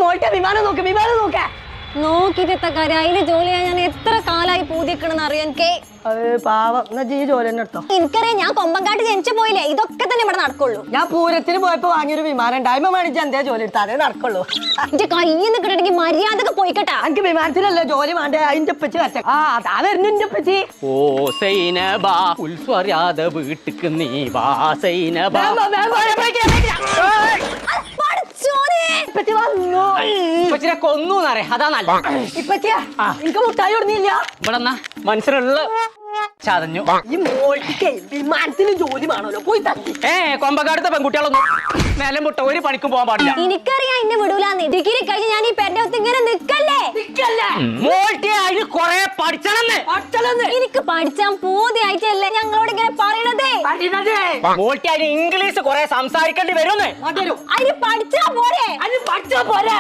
മോൾട്ടെ വിമാനം നോക്ക നോക്കിട്ടെത്ത കാര്യം അതില് ജോലി ചെയ്യാൻ ഞാൻ എത്ര കാലായി പൂതിക്കണെന്ന് അറിയാൻ പാവം എന്നാ ജീ ജോലി തന്നെ എടുത്തോ. എനിക്കറിയാം, ഞാൻ കൊമ്പങ്കാട്ട് ജനിച്ചു പോയില്ലേ, ഇതൊക്കെ തന്നെ ഇവിടെ നടക്കുള്ളൂ. ഞാൻ പൂരത്തിന് പോയപ്പോ വാങ്ങിയൊരു വിമാനം ഉണ്ടായ്മ മേടിച്ച് എന്തേ ജോലി എടുത്താ അതേ നടക്കുള്ളൂ. എന്റെ കയ്യിൽ നിന്ന് കിട്ടണമെങ്കിൽ മര്യാദക്ക് പോയിക്കട്ടാ. എനിക്ക് വിമാനത്തിലല്ലേ ജോലി വേണ്ടേ, അതിന്റെ ഉപ്പച്ചി വച്ച അതാ വരുന്നു എന്റെ ഉപ്പച്ചി. ഓ സൈനബാ ഉത്സവറിയാതെ വീട്ടിക്ക് നീ വാ സൈനബാ. ഇപ്പച്ചിനെ കൊന്നൂന്നറിയ അതാ നല്ല. ഇപ്പച്ചിയാ എനിക്ക് മുട്ടായി കൊടുന്നില്ല. ഇവിടെ മനസ്സിലുള്ള ചതഞ്ഞു. ഈ മോൾക്ക് വിമാനത്തിന് ജോലി വേണമല്ലോ, പോയി തട്ടി. കൊമ്പക്കാടുത്ത പെൺകുട്ടികളൊന്നും മേലെ മുട്ട ഒരു പണിക്കും പോകാൻ പാടില്ല. എനിക്കറിയാം എന്നെ വിടൂലാന്ന്. ഡിഗ്രി കഴിഞ്ഞ് ഞാൻ ഈ പെരടത്ത് ഇങ്ങനെ നിക്കല്ലേ. കൊറേ പഠിച്ചണെന്ന്. എനിക്ക് പഠിച്ചാൻ പൂതിയായിട്ടല്ലേ ഞങ്ങളോട് ഇങ്ങനെ പറയണതേ. മോൾട്ടി അതിന് ഇംഗ്ലീഷ് കൊറേ സംസാരിക്കേണ്ടി വരുന്നേ. അതിന് പഠിച്ചാ പോരെ.